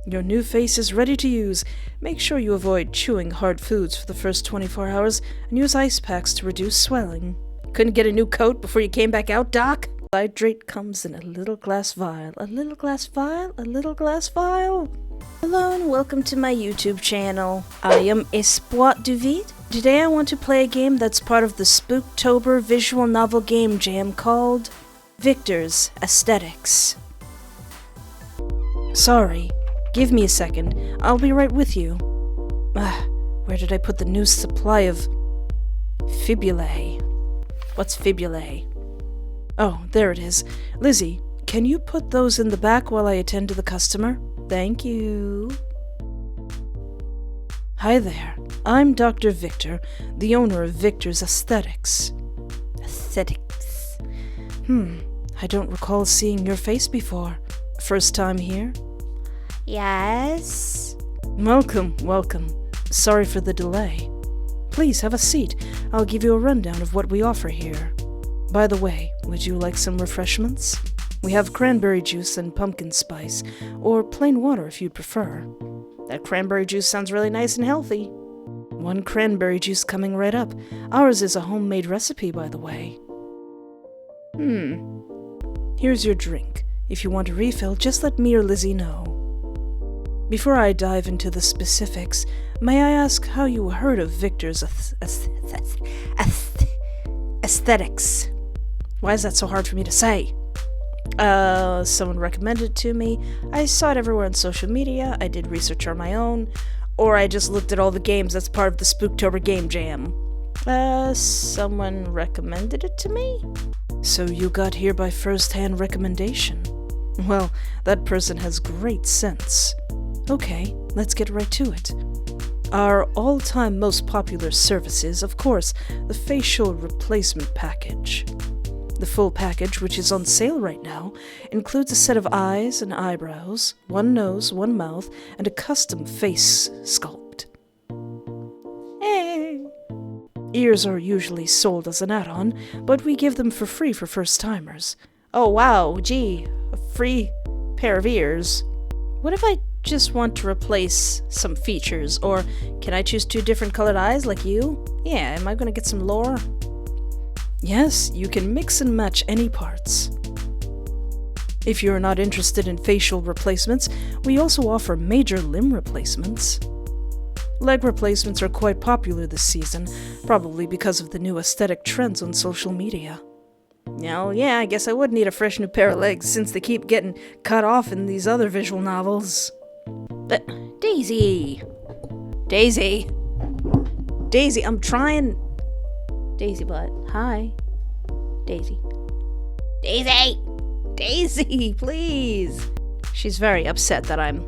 Your new face is ready to use. Make sure you avoid chewing hard foods for the first 24 hours and use ice packs to reduce swelling. Couldn't get a new coat before you came back out, Doc? Hydrate comes in a little glass vial. A little glass vial? A little glass vial? Hello and welcome to my YouTube channel. I am Espoir du Vide. Today I want to play a game that's part of the Spooktober visual novel game jam called Victor's Aesthetics. Sorry. Give me a second. I'll be right with you. Where did I put the new supply of fibulae? What's fibulae? Oh, there it is. Lizzie, can you put those in the back while I attend to the customer? Thank you. Hi there. I'm Dr. Victor, the owner of Victor's Aesthetics. Aesthetics. I don't recall seeing your face before. First time here? Yes? Welcome. Sorry for the delay. Please have a seat. I'll give you a rundown of what we offer here. By the way, would you like some refreshments? We have cranberry juice and pumpkin spice, or plain water if you'd prefer. That cranberry juice sounds really nice and healthy. One cranberry juice coming right up. Ours is a homemade recipe, by the way. Here's your drink. If you want a refill, just let me or Lizzie know. Before I dive into the specifics, may I ask how you heard of Victor's aesthetics? Why is that so hard for me to say? Someone recommended it to me. I saw it everywhere on social media. I did research on my own. Or I just looked at all the games that's part of the Spooktober game jam. Someone recommended it to me? So you got here by first-hand recommendation. Well, that person has great sense. Okay, let's get right to it. Our all-time most popular service is, of course, the facial replacement package. The full package, which is on sale right now, includes a set of eyes and eyebrows, one nose, one mouth, and a custom face sculpt. Hey! Ears are usually sold as an add-on, but we give them for free for first-timers. Oh wow, gee, a free pair of ears. What if I just want to replace some features, or can I choose 2 different colored eyes like you? Yeah, am I gonna get some lore? Yes, you can mix and match any parts. If you're not interested in facial replacements, we also offer major limb replacements. Leg replacements are quite popular this season, probably because of the new aesthetic trends on social media. Oh yeah, I guess I would need a fresh new pair of legs since they keep getting cut off in these other visual novels. Daisy, I'm trying. Daisy butt. Hi. Daisy, please. She's very upset that I'm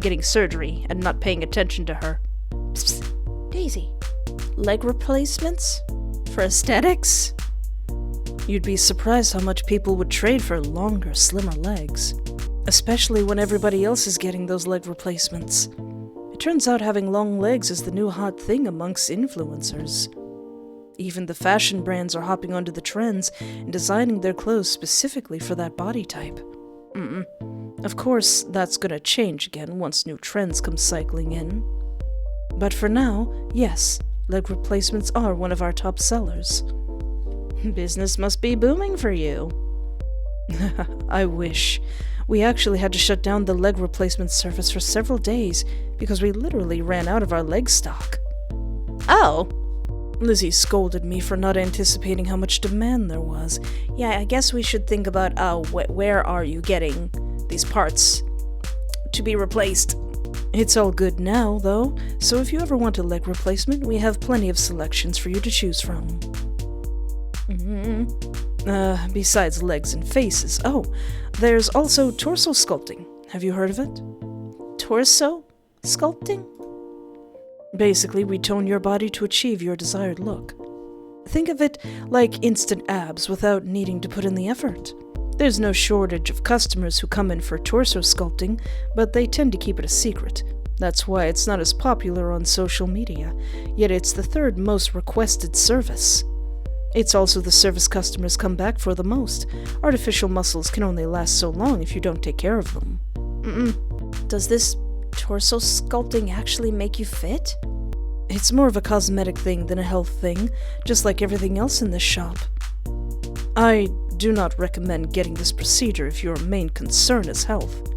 getting surgery and not paying attention to her. Psst. Daisy, leg replacements for aesthetics? You'd be surprised how much people would trade for longer, slimmer legs. Especially when everybody else is getting those leg replacements. It turns out having long legs is the new hot thing amongst influencers. Even the fashion brands are hopping onto the trends and designing their clothes specifically for that body type. Of course, that's gonna change again once new trends come cycling in. But for now, yes, leg replacements are one of our top sellers. Business must be booming for you. I wish. We actually had to shut down the leg replacement service for several days because we literally ran out of our leg stock. Oh. Lizzie scolded me for not anticipating how much demand there was. Yeah, I guess we should think about where are you getting these parts to be replaced. It's all good now, though, so if you ever want a leg replacement, we have plenty of selections for you to choose from. Besides legs and faces. Oh, there's also torso sculpting. Have you heard of it? Torso sculpting? Basically, we tone your body to achieve your desired look. Think of it like instant abs without needing to put in the effort. There's no shortage of customers who come in for torso sculpting, but they tend to keep it a secret. That's why it's not as popular on social media, yet it's the 3rd most requested service. It's also the service customers come back for the most. Artificial muscles can only last so long if you don't take care of them. Does this torso sculpting actually make you fit? It's more of a cosmetic thing than a health thing, just like everything else in this shop. I do not recommend getting this procedure if your main concern is health.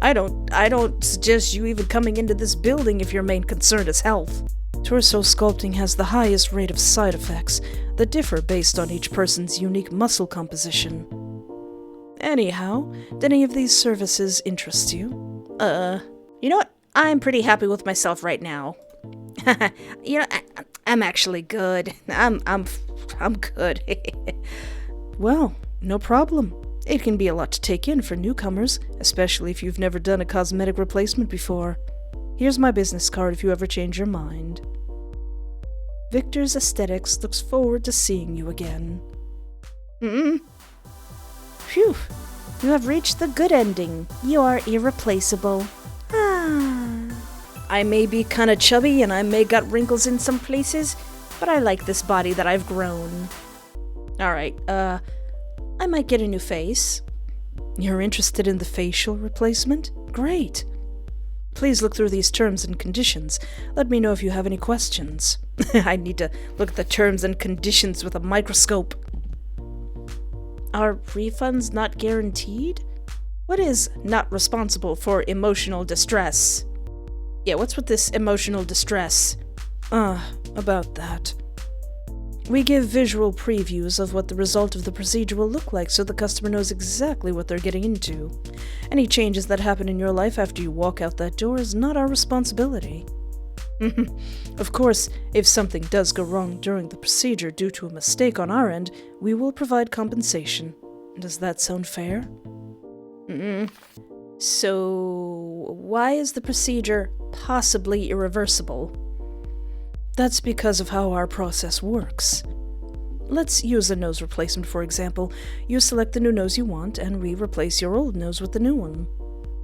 I don't suggest you even coming into this building if your main concern is health. Torso sculpting has the highest rate of side effects that differ based on each person's unique muscle composition. Anyhow, do any of these services interest you? You know what? I'm pretty happy with myself right now. I'm actually good. I'm good. Well, no problem. It can be a lot to take in for newcomers, especially if you've never done a cosmetic replacement before. Here's my business card if you ever change your mind. Victor's Aesthetics looks forward to seeing you again. Phew. You have reached the good ending. You are irreplaceable. I may be kinda chubby and I may got wrinkles in some places, but I like this body that I've grown. Alright, I might get a new face. You're interested in the facial replacement? Great. Please look through these terms and conditions. Let me know if you have any questions. I need to look at the terms and conditions with a microscope. Are refunds not guaranteed? What is not responsible for emotional distress? Yeah, what's with this emotional distress? About that. We give visual previews of what the result of the procedure will look like so the customer knows exactly what they're getting into. Any changes that happen in your life after you walk out that door is not our responsibility. Of course, if something does go wrong during the procedure due to a mistake on our end, we will provide compensation. Does that sound fair? So, why is the procedure possibly irreversible? That's because of how our process works. Let's use a nose replacement, for example. You select the new nose you want, and we replace your old nose with the new one.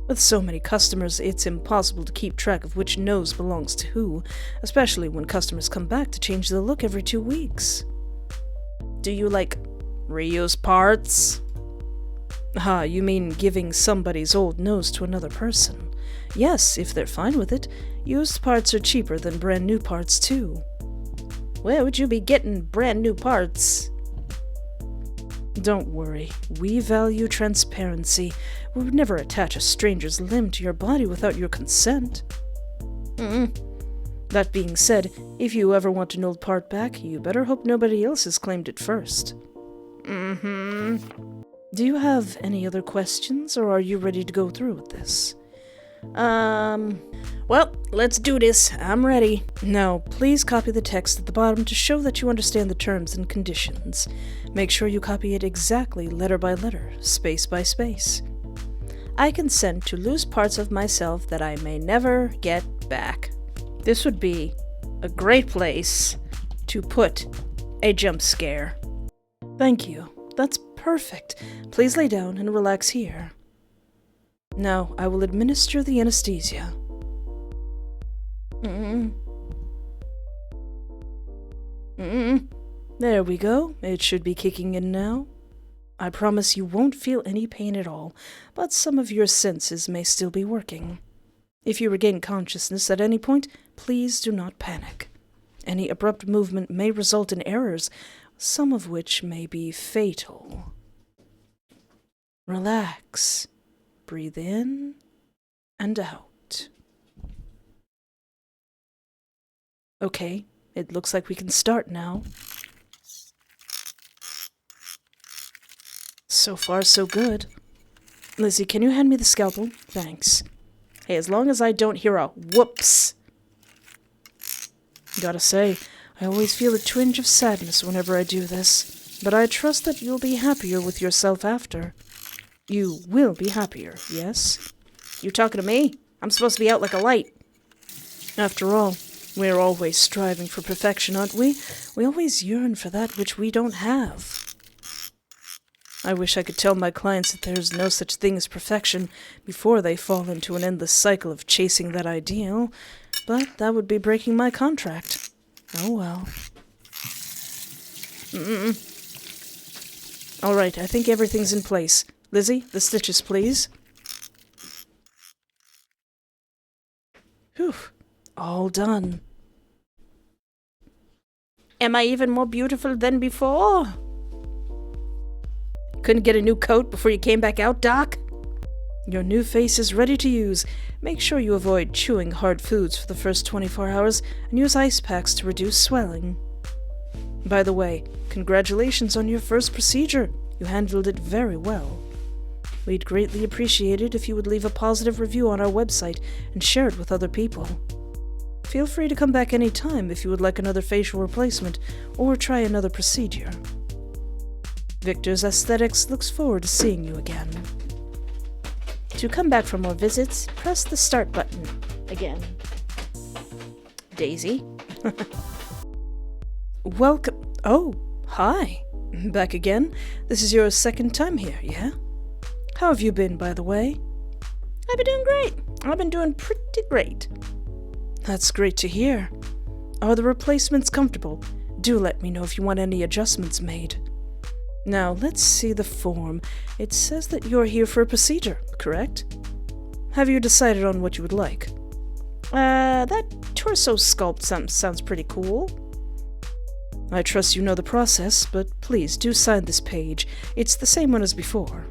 With so many customers, it's impossible to keep track of which nose belongs to who, especially when customers come back to change the look every 2 weeks. Do you, reuse parts? You mean giving somebody's old nose to another person? Yes, if they're fine with it. Used parts are cheaper than brand new parts, too. Where would you be getting brand new parts? Don't worry, we value transparency. We would never attach a stranger's limb to your body without your consent. That being said, if you ever want an old part back, you better hope nobody else has claimed it first. Do you have any other questions, or are you ready to go through with this? Well, let's do this. I'm ready. Now, please copy the text at the bottom to show that you understand the terms and conditions. Make sure you copy it exactly, letter by letter, space by space. I consent to lose parts of myself that I may never get back. This would be a great place to put a jump scare. Thank you. That's perfect. Please lay down and relax here. Now, I will administer the anesthesia. There we go. It should be kicking in now. I promise you won't feel any pain at all, but some of your senses may still be working. If you regain consciousness at any point, please do not panic. Any abrupt movement may result in errors, some of which may be fatal. Relax. Breathe in and out. Okay, it looks like we can start now. So far, so good. Lizzie, can you hand me the scalpel? Thanks. Hey, as long as I don't hear a whoops. Gotta say, I always feel a twinge of sadness whenever I do this, but I trust that you'll be happier with yourself after. You will be happier, yes? You talking to me? I'm supposed to be out like a light. After all, we're always striving for perfection, aren't we? We always yearn for that which we don't have. I wish I could tell my clients that there's no such thing as perfection before they fall into an endless cycle of chasing that ideal, but that would be breaking my contract. Oh well. All right, I think everything's in place. Lizzie, the stitches, please. Whew. All done. Am I even more beautiful than before? Couldn't get a new coat before you came back out, Doc? Your new face is ready to use. Make sure you avoid chewing hard foods for the first 24 hours and use ice packs to reduce swelling. By the way, congratulations on your first procedure. You handled it very well. We'd greatly appreciate it if you would leave a positive review on our website and share it with other people. Feel free to come back anytime if you would like another facial replacement or try another procedure. Victor's Aesthetics looks forward to seeing you again. To come back for more visits, press the start button again. Daisy? Welcome. Oh, hi. Back again? This is your second time here, yeah? How have you been, by the way? I've been doing great. I've been doing pretty great. That's great to hear. Are the replacements comfortable? Do let me know if you want any adjustments made. Now, let's see the form. It says that you're here for a procedure, correct? Have you decided on what you would like? That torso sculpt sounds pretty cool. I trust you know the process, but please do sign this page. It's the same one as before.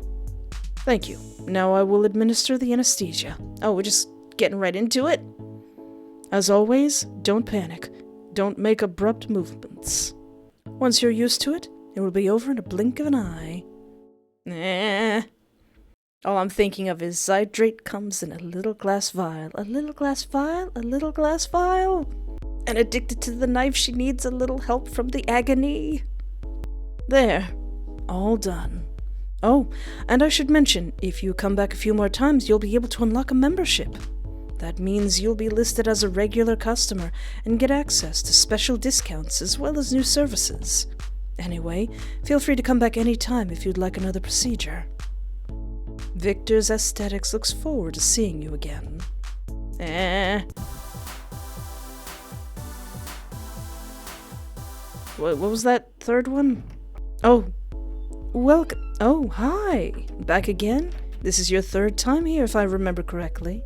Thank you. Now I will administer the anesthesia. Oh, we're just getting right into it? As always, don't panic. Don't make abrupt movements. Once you're used to it, it will be over in a blink of an eye. All I'm thinking of is Zydrate comes in a little glass vial, a little glass vial, a little glass vial. And addicted to the knife, she needs a little help from the agony. There. All done. Oh, and I should mention, if you come back a few more times, you'll be able to unlock a membership. That means you'll be listed as a regular customer and get access to special discounts as well as new services. Anyway, feel free to come back anytime if you'd like another procedure. Victor's Aesthetics looks forward to seeing you again. What was that third one? Oh, welcome. Oh, hi. Back again? This is your third time here, if I remember correctly.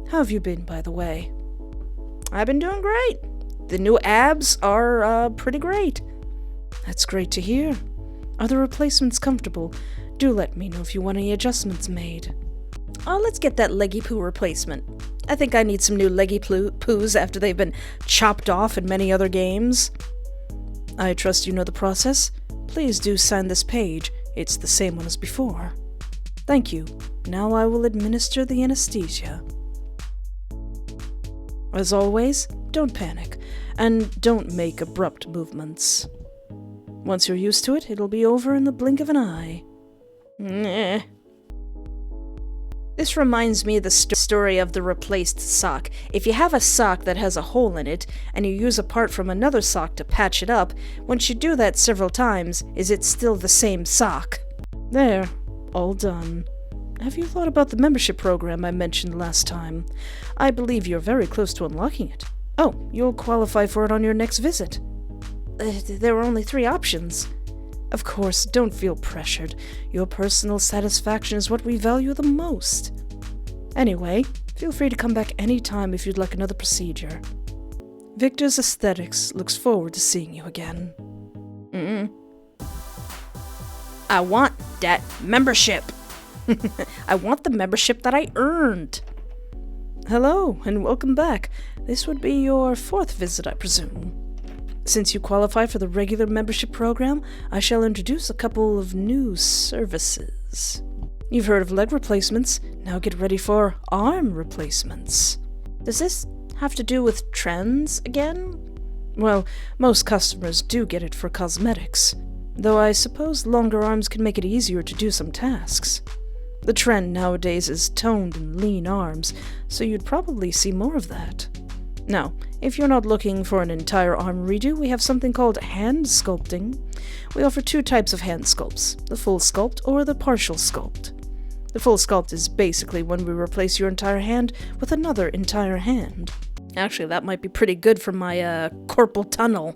How have you been, by the way? I've been doing great. The new abs are pretty great. That's great to hear. Are the replacements comfortable? Do let me know if you want any adjustments made. Let's get that leggy poo replacement. I think I need some new leggy poos after they've been chopped off in many other games. I trust you know the process. Please do sign this page. It's the same one as before. Thank you. Now I will administer the anesthesia. As always, don't panic, and don't make abrupt movements. Once you're used to it, it'll be over in the blink of an eye. This reminds me of the story of the replaced sock. If you have a sock that has a hole in it, and you use a part from another sock to patch it up, once you do that several times, is it still the same sock? There. All done. Have you thought about the membership program I mentioned last time? I believe you're very close to unlocking it. Oh, you'll qualify for it on your next visit. There were only 3 options. Of course, don't feel pressured. Your personal satisfaction is what we value the most. Anyway, feel free to come back anytime if you'd like another procedure. Victor's Aesthetics looks forward to seeing you again. I want that membership. I want the membership that I earned. Hello, and welcome back. This would be your 4th visit, I presume. Since you qualify for the regular membership program, I shall introduce a couple of new services. You've heard of leg replacements. Now get ready for arm replacements. Does this have to do with trends again? Well, most customers do get it for cosmetics, though I suppose longer arms can make it easier to do some tasks. The trend nowadays is toned and lean arms, so you'd probably see more of that. Now, if you're not looking for an entire arm redo, we have something called hand sculpting. We offer 2 types of hand sculpts, the full sculpt or the partial sculpt. The full sculpt is basically when we replace your entire hand with another entire hand. Actually, that might be pretty good for my carpal tunnel.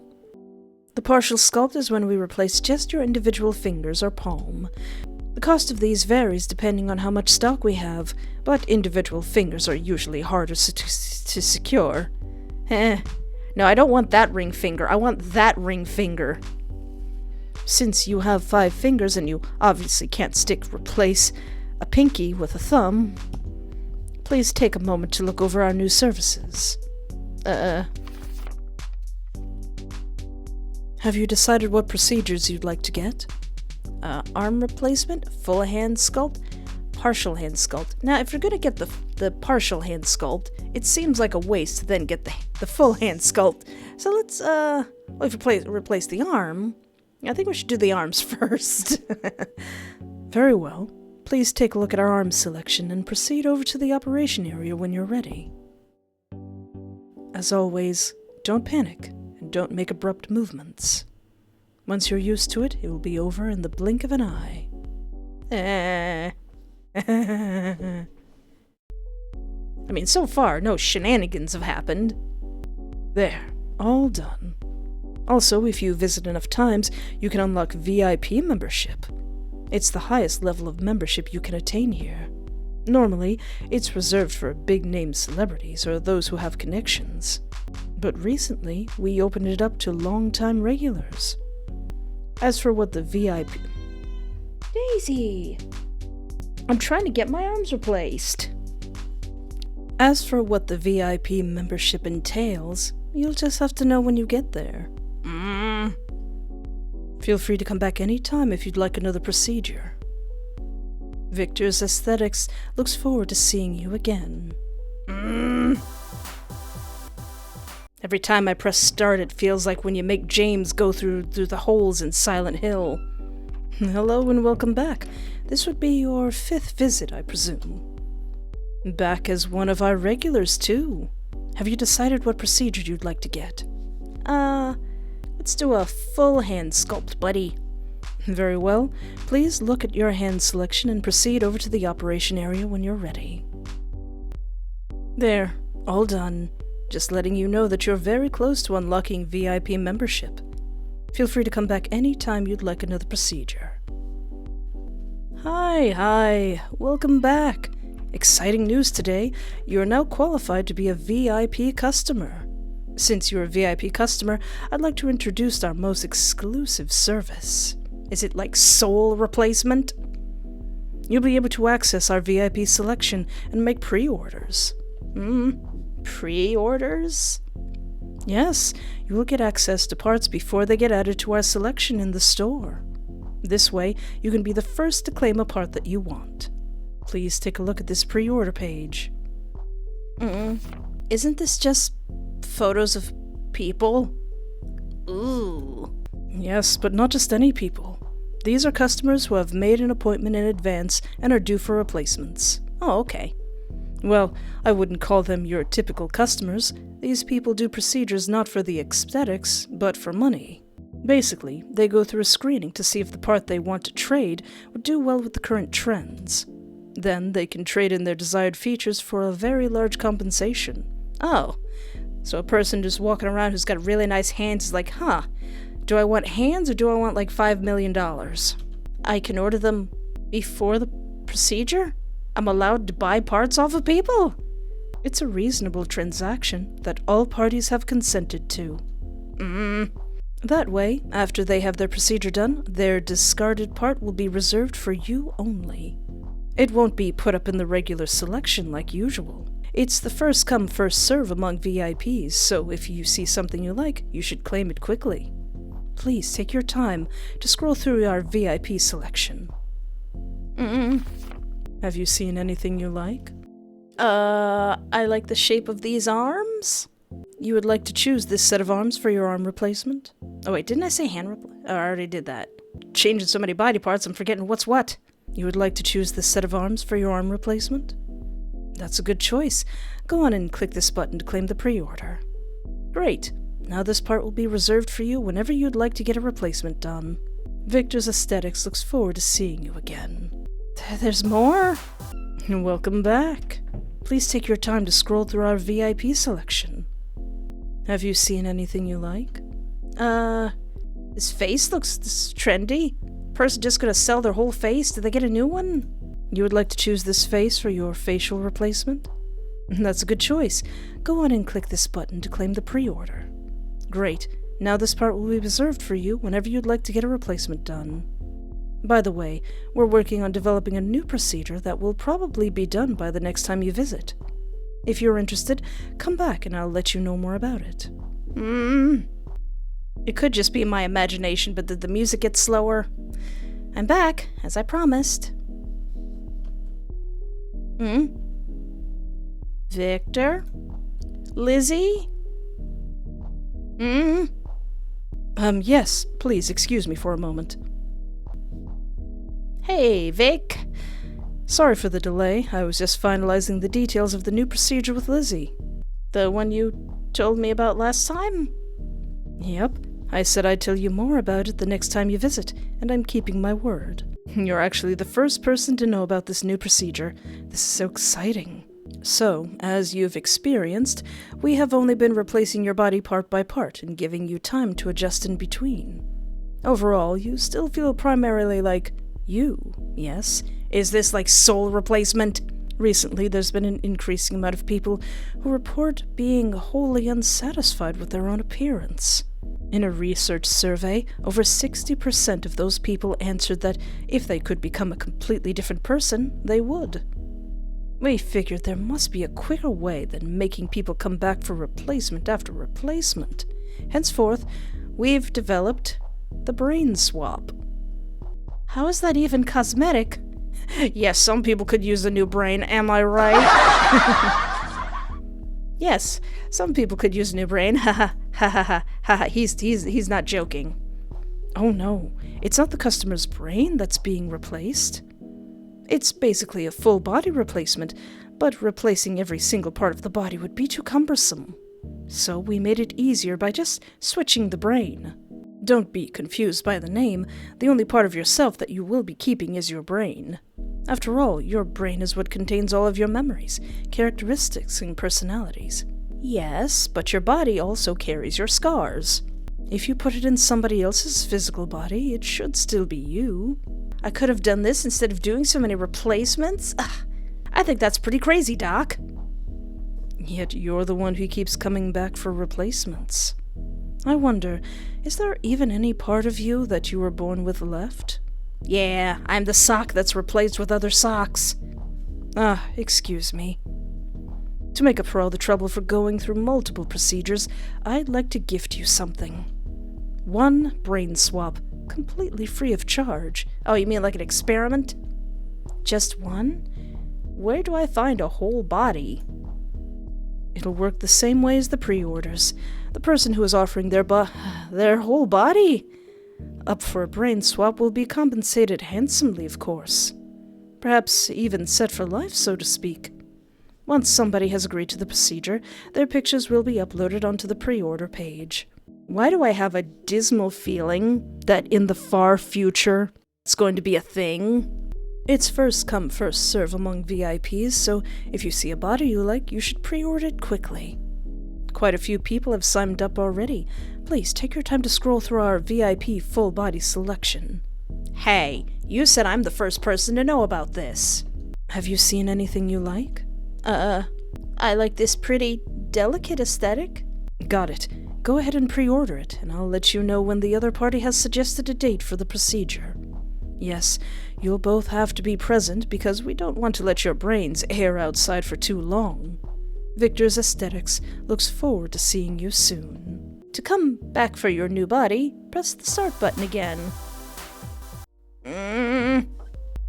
The partial sculpt is when we replace just your individual fingers or palm. The cost of these varies depending on how much stock we have, but individual fingers are usually harder to secure. No, I don't want that ring finger. I want that ring finger. Since you have 5 fingers and you obviously can't replace a pinky with a thumb, please take a moment to look over our new services. Have you decided what procedures you'd like to get? Arm replacement, full hand sculpt, partial hand sculpt. Now, if you're gonna get the partial hand sculpt, it seems like a waste to then get the full hand sculpt. So let's, well, if you replace the arm, I think we should do the arms first. Very well. Please take a look at our arm selection and proceed over to the operation area when you're ready. As always, don't panic and don't make abrupt movements. Once you're used to it, it will be over in the blink of an eye. I mean, so far, no shenanigans have happened. There, all done. Also, if you visit enough times, you can unlock VIP membership. It's the highest level of membership you can attain here. Normally, it's reserved for big-name celebrities or those who have connections. But recently, we opened it up to long-time regulars. As for what the VIP... Daisy! I'm trying to get my arms replaced. As for what the VIP membership entails, you'll just have to know when you get there. Feel free to come back anytime if you'd like another procedure. Victor's Aesthetics looks forward to seeing you again. Every time I press start, it feels like when you make James go through the holes in Silent Hill. Hello and welcome back. This would be your 5th visit, I presume. Back as one of our regulars, too. Have you decided what procedure you'd like to get? Let's do a full hand sculpt, buddy. Very well. Please look at your hand selection and proceed over to the operation area when you're ready. There, all done. Just letting you know that you're very close to unlocking VIP membership. Feel free to come back anytime you'd like another procedure. Hi, welcome back. Exciting news today. You are now qualified to be a VIP customer. Since you're a VIP customer, I'd like to introduce our most exclusive service. Is it like soul replacement? You'll be able to access our VIP selection and make pre-orders. Pre-orders? Yes, you will get access to parts before they get added to our selection in the store. This way, you can be the first to claim a part that you want. Please take a look at this pre-order page. Isn't this just photos of people? Ooh. Yes, but not just any people. These are customers who have made an appointment in advance and are due for replacements. Oh, okay. Well, I wouldn't call them your typical customers. These people do procedures not for the aesthetics, but for money. Basically, they go through a screening to see if the part they want to trade would do well with the current trends. Then they can trade in their desired features for a very large compensation. Oh, so a person just walking around who's got really nice hands is like, do I want hands or do I want like $5 million? I can order them before the procedure? I'm allowed to buy parts off of people? It's a reasonable transaction that all parties have consented to. That way, after they have their procedure done, their discarded part will be reserved for you only. It won't be put up in the regular selection like usual. It's the first come, first serve among VIPs, so if you see something you like, you should claim it quickly. Please take your time to scroll through our VIP selection. Have you seen anything you like? I like the shape of these arms. You would like to choose this set of arms for your arm replacement? Oh wait, didn't I say hand replacement? Oh, I already did that. Changing so many body parts, I'm forgetting what's what. You would like to choose this set of arms for your arm replacement? That's a good choice. Go on and click this button to claim the pre-order. Great. Now this part will be reserved for you whenever you'd like to get a replacement done. Victor's Aesthetics looks forward to seeing you again. There's more? Welcome back. Please take your time to scroll through our VIP selection. Have you seen anything you like? His face looks trendy. person just gonna sell their whole face? Did they get a new one? You would like to choose this face for your facial replacement? That's a good choice. Go on and click this button to claim the pre-order. Great. Now this part will be reserved for you whenever you'd like to get a replacement done. By the way, we're working on developing a new procedure that will probably be done by the next time you visit. If you're interested, come back and I'll let you know more about it. It could just be my imagination, but did the music get slower? I'm back, as I promised. Victor? Lizzie? Yes, please excuse me for a moment. Hey, Vic. Sorry for the delay. I was just finalizing the details of the new procedure with Lizzie. The one you told me about last time? Yep. I said I'd tell you more about it the next time you visit, and I'm keeping my word. You're actually the first person to know about this new procedure. This is so exciting. So, as you've experienced, we have only been replacing your body part by part and giving you time to adjust in between. Overall, you still feel primarily like you, yes? Is this like soul replacement? Recently, there's been an increasing amount of people who report being wholly unsatisfied with their own appearance. In a research survey, over 60% of those people answered that if they could become a completely different person, they would. We figured there must be a quicker way than making people come back for replacement after replacement. Henceforth, we've developed the brain swap. How is that even cosmetic? Yes, some people could use a new brain, am I right? Yes, some people could use a new brain. Ha ha ha ha ha. He's not joking. Oh no, it's not the customer's brain that's being replaced. It's basically a full body replacement, but replacing every single part of the body would be too cumbersome. So we made it easier by just switching the brain. Don't be confused by the name. The only part of yourself that you will be keeping is your brain. After all, your brain is what contains all of your memories, characteristics, and personalities. Yes, but your body also carries your scars. If you put it in somebody else's physical body, it should still be you. I could have done this instead of doing so many replacements? Ugh, I think that's pretty crazy, Doc. Yet you're the one who keeps coming back for replacements. I wonder, is there even any part of you that you were born with left? Yeah, I'm the sock that's replaced with other socks. Excuse me. To make up for all the trouble for going through multiple procedures, I'd like to gift you something. One brain swap, completely free of charge. Oh, you mean like an experiment? Just one? Where do I find a whole body? It'll work the same way as the pre-orders. The person who is offering their whole body up for a brain swap will be compensated handsomely, of course. Perhaps even set for life, so to speak. Once somebody has agreed to the procedure, their pictures will be uploaded onto the pre-order page. Why do I have a dismal feeling that in the far future it's going to be a thing? It's first come, first serve among VIPs, so if you see a body you like, you should pre-order it quickly. Quite a few people have signed up already. Please take your time to scroll through our VIP full body selection. Hey, you said I'm the first person to know about this. Have you seen anything you like? I like this pretty delicate aesthetic. Got it. Go ahead and pre-order it, and I'll let you know when the other party has suggested a date for the procedure. Yes, you'll both have to be present because we don't want to let your brains air outside for too long. Victor's Aesthetics looks forward to seeing you soon. To come back for your new body, press the start button again.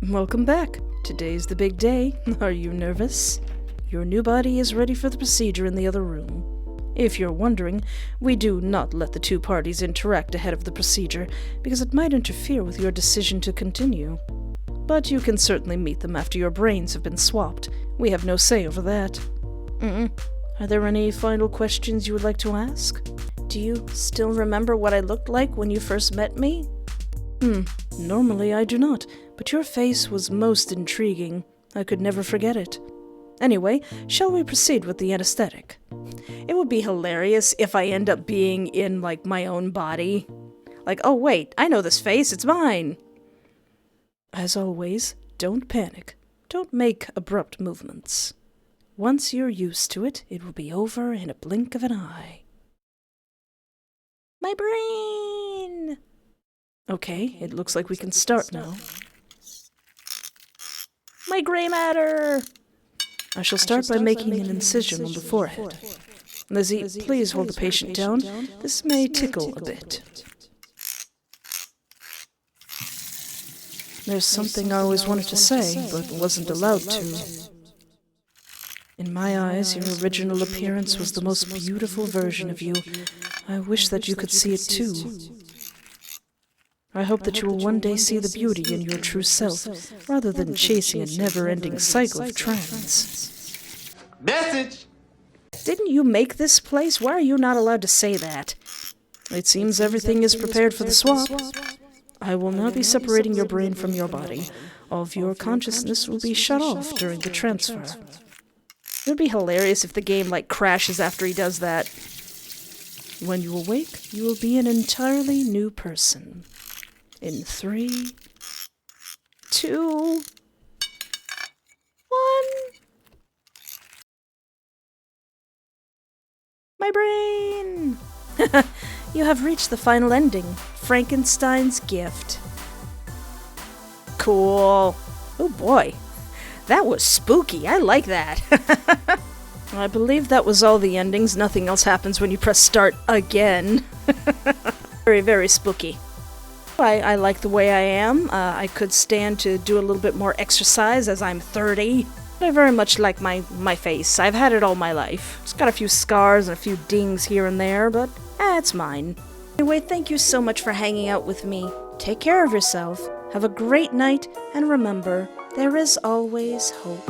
Welcome back. Today's the big day. Are you nervous? Your new body is ready for the procedure in the other room. If you're wondering, we do not let the two parties interact ahead of the procedure because it might interfere with your decision to continue. But you can certainly meet them after your brains have been swapped. We have no say over that. Are there any final questions you would like to ask? Do you still remember what I looked like when you first met me? Normally I do not, but your face was most intriguing. I could never forget it. Anyway, shall we proceed with the anesthetic? It would be hilarious if I end up being in, like, my own body. Like, oh wait, I know this face, it's mine. As always, don't panic. Don't make abrupt movements. Once you're used to it, it will be over in a blink of an eye. My brain! Okay, it looks like we can start now. My gray matter! I shall start by making an incision on the forehead. Lizzie, please hold the patient down. This may tickle a bit. There's something I always wanted to say, but wasn't allowed to. In my eyes, your original appearance was the most beautiful version of you. I wish that you could see it too. I hope that you will one day see the beauty in your true self, rather than chasing a never-ending cycle of trends. Message! Didn't you make this place? Why are you not allowed to say that? It seems everything is prepared for the swap. I will not be separating your brain from your body. All of your consciousness will be shut off during the transfer. It would be hilarious if the game, crashes after he does that. When you awake, you will be an entirely new person. In 3, 2, 1... My brain! You have reached the final ending, Frankenstein's gift. Cool. Oh boy, that was spooky. I like that. I believe that was all the endings. Nothing else happens when you press start again. Very, very spooky. I like the way I am. I could stand to do a little bit more exercise as I'm 30. I very much like my face. I've had it all my life. It's got a few scars and a few dings here and there, but it's mine. Anyway, thank you so much for hanging out with me. Take care of yourself. Have a great night, and remember, there is always hope.